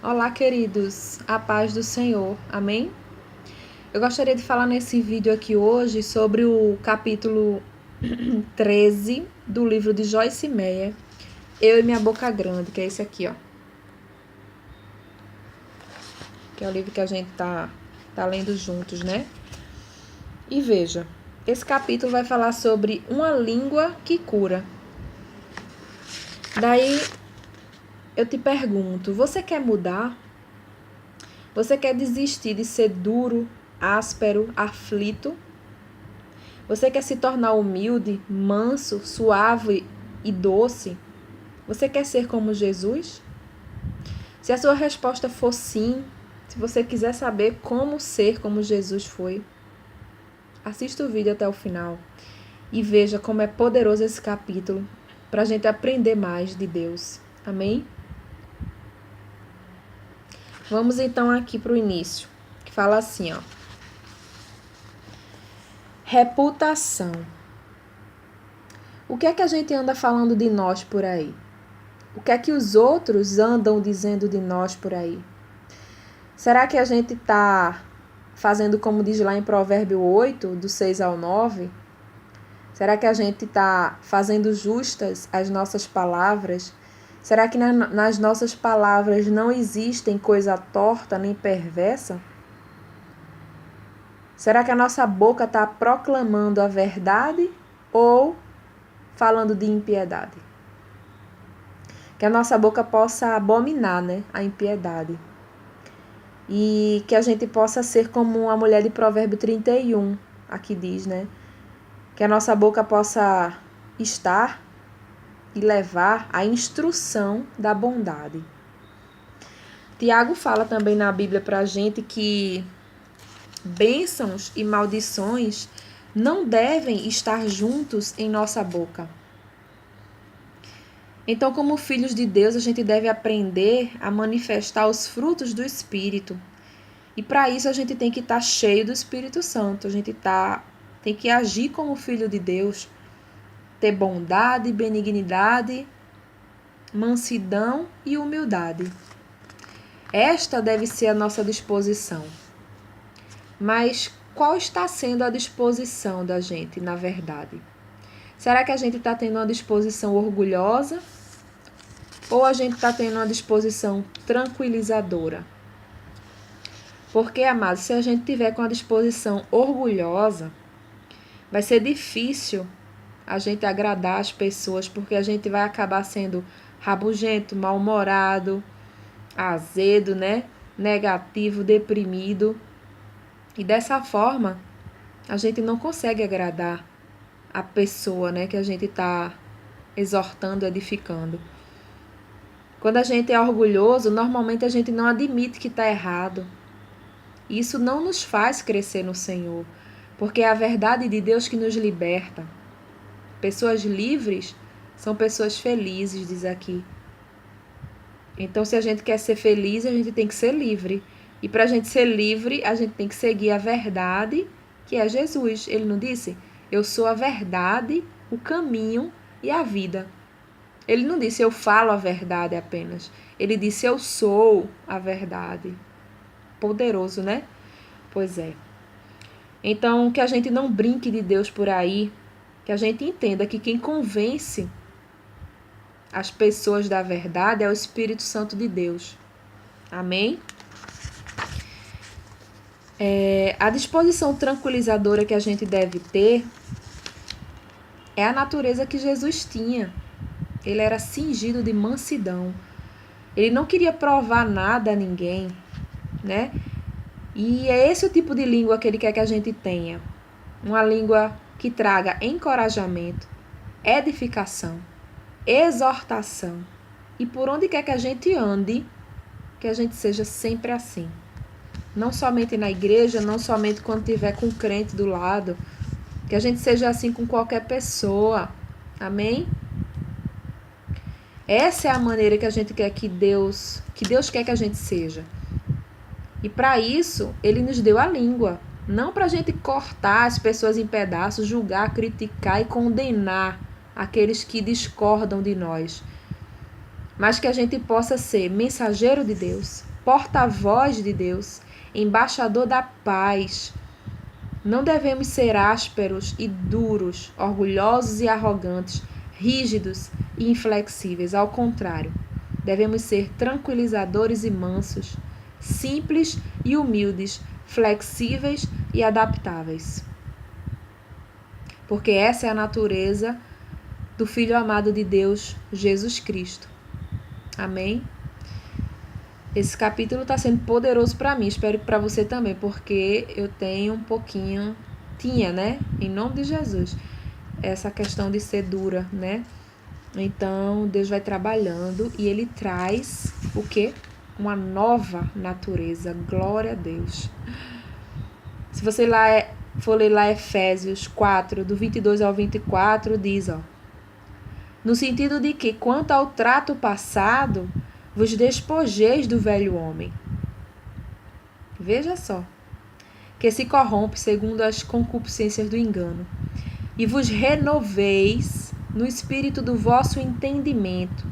Olá, queridos, a paz do Senhor, amém? Eu gostaria de falar nesse vídeo aqui hoje sobre o capítulo 13 do livro de Joyce Meyer, Eu e Minha Boca Grande, que é esse aqui, ó. Que é o livro que a gente tá lendo juntos, né? E veja, esse capítulo vai falar sobre uma língua que cura. Daí eu te pergunto, você quer mudar? Você quer desistir de ser duro, áspero, aflito? Você quer se tornar humilde, manso, suave e doce? Você quer ser como Jesus? Se a sua resposta for sim, se você quiser saber como ser como Jesus foi, assista o vídeo até o final e veja como é poderoso esse capítulo para a gente aprender mais de Deus. Amém? Vamos então aqui para o início, que fala assim, ó. Reputação. O que é que a gente anda falando de nós por aí? O que é que os outros andam dizendo de nós por aí? Será que a gente está fazendo como diz lá em Provérbio 8, do 6 ao 9? Será que a gente está fazendo justas as nossas palavras? Será que nas nossas palavras não existem coisa torta nem perversa? Será que a nossa boca está proclamando a verdade ou falando de impiedade? Que a nossa boca possa abominar, né, a impiedade. E que a gente possa ser como a mulher de Provérbio 31, aqui diz, né? Que a nossa boca possa estar e levar a instrução da bondade. Tiago fala também na Bíblia para a gente que bênçãos e maldições não devem estar juntos em nossa boca. Então, como filhos de Deus, a gente deve aprender a manifestar os frutos do Espírito. E para isso a gente tem que estar cheio do Espírito Santo. A gente tem que agir como filho de Deus. Ter bondade, benignidade, mansidão e humildade. Esta deve ser a nossa disposição. Mas qual está sendo a disposição da gente, na verdade? Será que a gente está tendo uma disposição orgulhosa? Ou a gente está tendo uma disposição tranquilizadora? Porque, amados, se a gente tiver com a disposição orgulhosa, vai ser difícil a gente agradar as pessoas, porque a gente vai acabar sendo rabugento, mal-humorado, azedo, né? Negativo, deprimido. E dessa forma, a gente não consegue agradar a pessoa, né, que a gente está exortando, edificando. Quando a gente é orgulhoso, normalmente a gente não admite que está errado. Isso não nos faz crescer no Senhor, porque é a verdade de Deus que nos liberta. Pessoas livres são pessoas felizes, diz aqui. Então, se a gente quer ser feliz, a gente tem que ser livre. E para a gente ser livre, a gente tem que seguir a verdade, que é Jesus. Ele não disse? Eu sou a verdade, o caminho e a vida. Ele não disse eu falo a verdade apenas. Ele disse eu sou a verdade. Poderoso, né? Pois é. Então, que a gente não brinque de Deus por aí, que a gente entenda que quem convence as pessoas da verdade é o Espírito Santo de Deus. Amém? A disposição tranquilizadora que a gente deve ter é a natureza que Jesus tinha. Ele era cingido de mansidão. Ele não queria provar nada a ninguém, né? E é esse o tipo de língua que ele quer que a gente tenha. Uma língua que traga encorajamento, edificação, exortação. E por onde quer que a gente ande, que a gente seja sempre assim. Não somente na igreja, não somente quando tiver com um crente do lado. Que a gente seja assim com qualquer pessoa. Amém? Essa é a maneira que a gente quer que Deus quer que a gente seja. E para isso, ele nos deu a língua. Não para a gente cortar as pessoas em pedaços, julgar, criticar e condenar aqueles que discordam de nós. Mas que a gente possa ser mensageiro de Deus, porta-voz de Deus, embaixador da paz. Não devemos ser ásperos e duros, orgulhosos e arrogantes, rígidos e inflexíveis. Ao contrário, devemos ser tranquilizadores e mansos, simples e humildes, flexíveis e adaptáveis. Porque essa é a natureza do Filho amado de Deus, Jesus Cristo. Amém? Esse capítulo está sendo poderoso para mim, espero que para você também, porque eu tenho tinha, né, em nome de Jesus, essa questão de ser dura, né? Então, Deus vai trabalhando e Ele traz o quê? Uma nova natureza, glória a Deus. Se você for ler lá Efésios 4, do 22 ao 24, diz, no sentido de que, quanto ao trato passado, vos despojeis do velho homem. Veja só. Que se corrompe segundo as concupiscências do engano. E vos renoveis no espírito do vosso entendimento.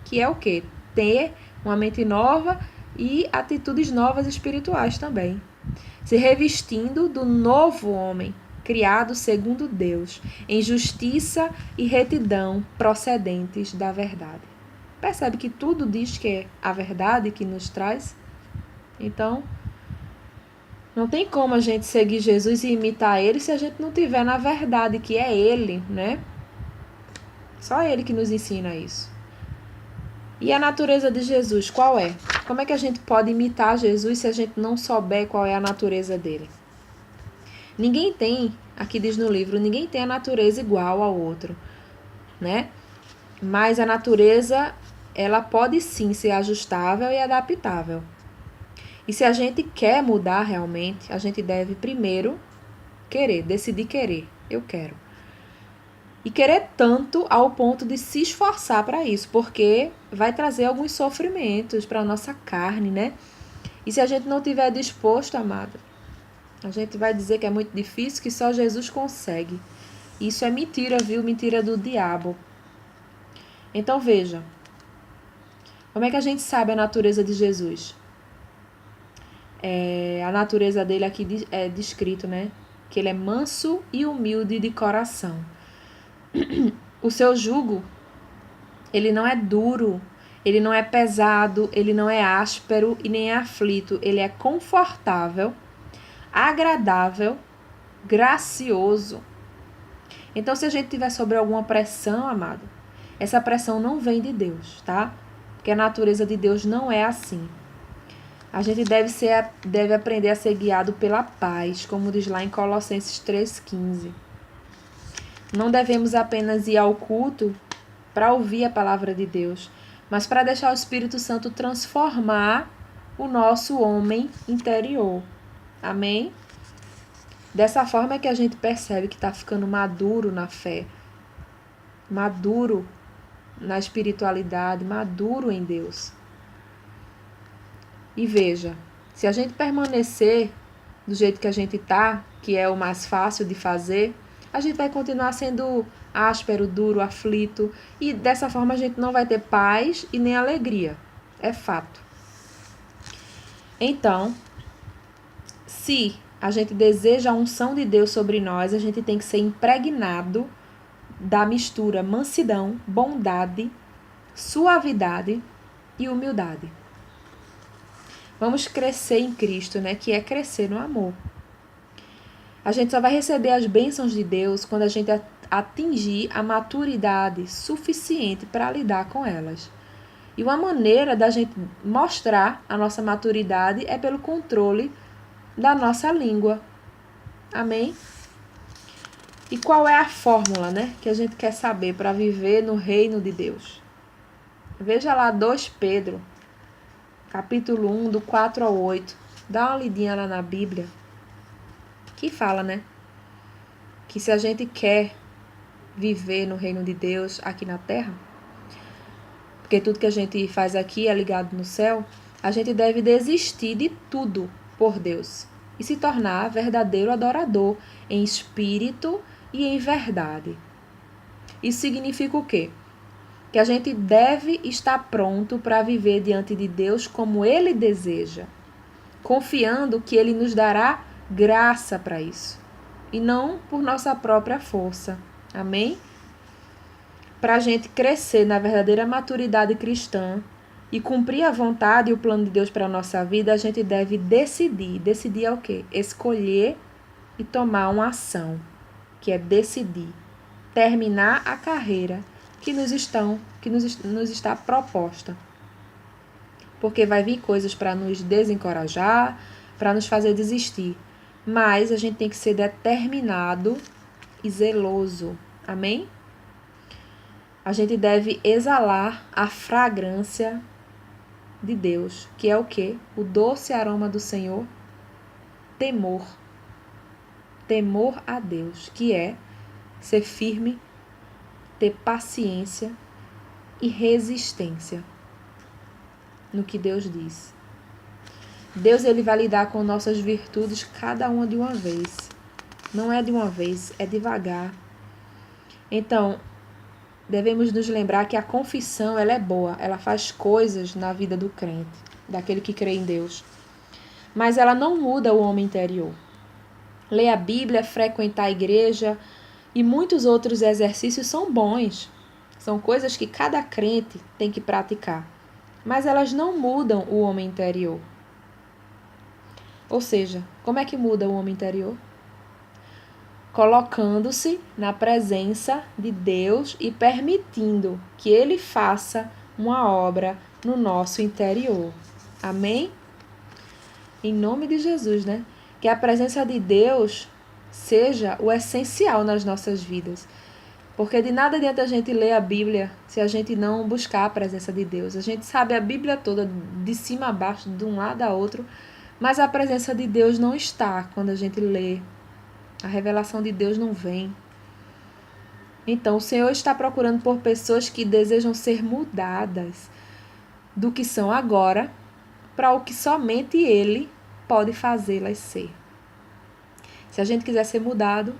Que é o quê? Ter uma mente nova e atitudes novas espirituais também. Se revestindo do novo homem, criado segundo Deus, em justiça e retidão procedentes da verdade. Percebe que tudo diz que é a verdade que nos traz? Então, não tem como a gente seguir Jesus e imitar ele se a gente não tiver na verdade, que é ele, né? Só ele que nos ensina isso. E a natureza de Jesus, qual é? Como é que a gente pode imitar Jesus se a gente não souber qual é a natureza dele? Ninguém tem, aqui diz no livro, ninguém tem a natureza igual ao outro, né? Mas a natureza, ela pode sim ser ajustável e adaptável. E se a gente quer mudar realmente, a gente deve primeiro decidir querer. Eu quero. E querer tanto ao ponto de se esforçar para isso, porque vai trazer alguns sofrimentos para a nossa carne, né? E se a gente não estiver disposto, amada, a gente vai dizer que é muito difícil, que só Jesus consegue. Isso é mentira, viu? Mentira do diabo. Então veja, como é que a gente sabe a natureza de Jesus? A natureza dele aqui é descrito, né? Que ele é manso e humilde de coração. O seu jugo, ele não é duro, ele não é pesado, ele não é áspero e nem é aflito. Ele é confortável, agradável, gracioso. Então, se a gente tiver sobre alguma pressão, amado, essa pressão não vem de Deus, tá? Porque a natureza de Deus não é assim. A gente deve aprender a ser guiado pela paz, como diz lá em Colossenses 3,15. Não devemos apenas ir ao culto para ouvir a palavra de Deus, mas para deixar o Espírito Santo transformar o nosso homem interior. Amém? Dessa forma é que a gente percebe que está ficando maduro na fé, maduro na espiritualidade, maduro em Deus. E veja, se a gente permanecer do jeito que a gente está, que é o mais fácil de fazer, a gente vai continuar sendo áspero, duro, aflito, e dessa forma a gente não vai ter paz e nem alegria. É fato. Então, se a gente deseja a unção de Deus sobre nós, a gente tem que ser impregnado da mistura mansidão, bondade, suavidade e humildade. Vamos crescer em Cristo, né? Que é crescer no amor. A gente só vai receber as bênçãos de Deus quando a gente atingir a maturidade suficiente para lidar com elas. E uma maneira da gente mostrar a nossa maturidade é pelo controle da nossa língua. Amém? E qual é a fórmula, né, que a gente quer saber para viver no reino de Deus? Veja lá 2 Pedro, capítulo 1, do 4 ao 8. Dá uma lidinha lá na Bíblia. Que fala, né? Que se a gente quer viver no reino de Deus aqui na terra, porque tudo que a gente faz aqui é ligado no céu, a gente deve desistir de tudo por Deus e se tornar verdadeiro adorador em espírito e em verdade. Isso significa o quê? que a gente deve estar pronto para viver diante de Deus como Ele deseja, confiando que Ele nos dará graça para isso, e não por nossa própria força. Amém? Para a gente crescer na verdadeira maturidade cristã e cumprir a vontade e o plano de Deus para a nossa vida, a gente deve decidir. Decidir é o quê? Escolher e tomar uma ação, que é decidir terminar a carreira que nos está proposta. Porque vai vir coisas para nos desencorajar, para nos fazer desistir. Mas a gente tem que ser determinado e zeloso. Amém? A gente deve exalar a fragrância de Deus, que é o quê? O doce aroma do Senhor, temor. Temor a Deus, que é ser firme, ter paciência e resistência no que Deus diz. Deus, ele vai lidar com nossas virtudes cada uma de uma vez. Não é de uma vez, é devagar. Então, devemos nos lembrar que a confissão, ela é boa, ela faz coisas na vida do crente, daquele que crê em Deus. Mas ela não muda o homem interior. Ler a Bíblia, frequentar a igreja e muitos outros exercícios são bons. São coisas que cada crente tem que praticar. Mas elas não mudam o homem interior. Ou seja, como é que muda o homem interior? Colocando-se na presença de Deus e permitindo que Ele faça uma obra no nosso interior. Amém? Em nome de Jesus, né? Que a presença de Deus seja o essencial nas nossas vidas. Porque de nada adianta a gente ler a Bíblia se a gente não buscar a presença de Deus. A gente sabe a Bíblia toda, de cima a baixo, de um lado a outro, mas a presença de Deus não está quando a gente lê. A revelação de Deus não vem. Então, o Senhor está procurando por pessoas que desejam ser mudadas do que são agora para o que somente Ele pode fazê-las ser. Se a gente quiser ser mudado,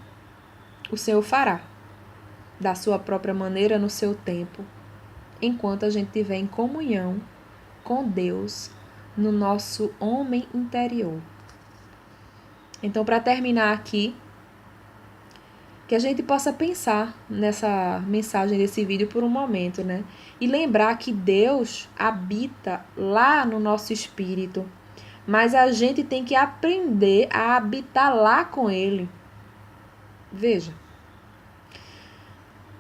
o Senhor fará, da sua própria maneira, no seu tempo, enquanto a gente estiver em comunhão com Deus no nosso homem interior. Então, para terminar aqui, que a gente possa pensar nessa mensagem desse vídeo por um momento, né? E lembrar que Deus habita lá no nosso espírito, mas a gente tem que aprender a habitar lá com Ele. Veja.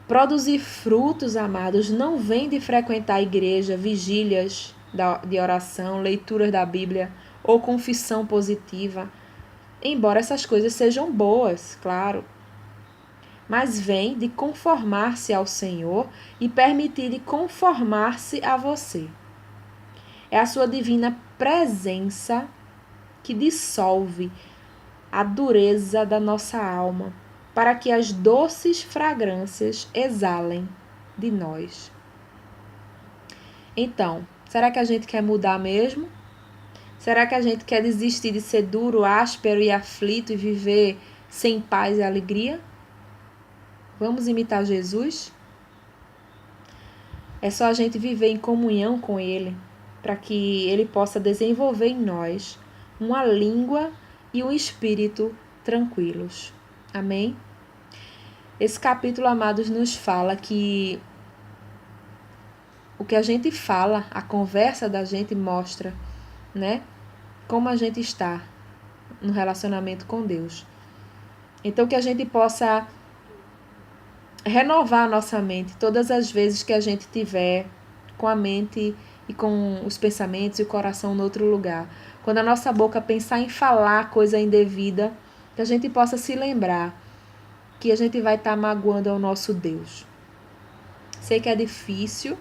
Produzir frutos, amados, não vem de frequentar a igreja, vigílias de oração, leituras da Bíblia ou confissão positiva. Embora essas coisas sejam boas, claro. Mas vem de conformar-se ao Senhor e permitir conformar-se a você. É a sua divina presença que dissolve a dureza da nossa alma, para que as doces fragrâncias exalem de nós. Então, será que a gente quer mudar mesmo? Será que a gente quer desistir de ser duro, áspero e aflito e viver sem paz e alegria? Vamos imitar Jesus? É só a gente viver em comunhão com Ele, para que Ele possa desenvolver em nós uma língua e um espírito tranquilos. Amém? Esse capítulo, amados, nos fala que o que a gente fala, a conversa da gente mostra, né? Como a gente está no relacionamento com Deus. Então, que a gente possa renovar a nossa mente todas as vezes que a gente tiver com a mente e com os pensamentos e o coração no outro lugar. Quando a nossa boca pensar em falar coisa indevida, que a gente possa se lembrar que a gente vai estar magoando ao nosso Deus. Sei que é difícil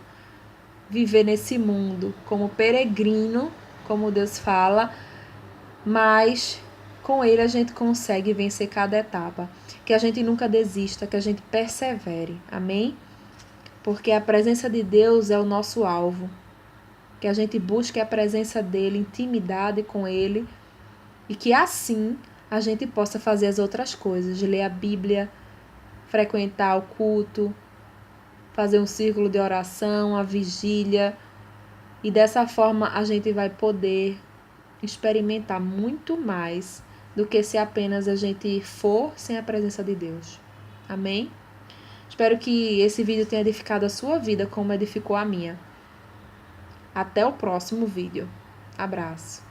viver nesse mundo como peregrino, como Deus fala, mas com Ele a gente consegue vencer cada etapa. Que a gente nunca desista, que a gente persevere. Amém? Porque a presença de Deus é o nosso alvo. Que a gente busque a presença dEle, intimidade com Ele, e que assim a gente possa fazer as outras coisas, de ler a Bíblia, frequentar o culto, fazer um círculo de oração, a vigília, e dessa forma a gente vai poder experimentar muito mais do que se apenas a gente for sem a presença de Deus. Amém? Espero que esse vídeo tenha edificado a sua vida como edificou a minha. Até o próximo vídeo. Abraço.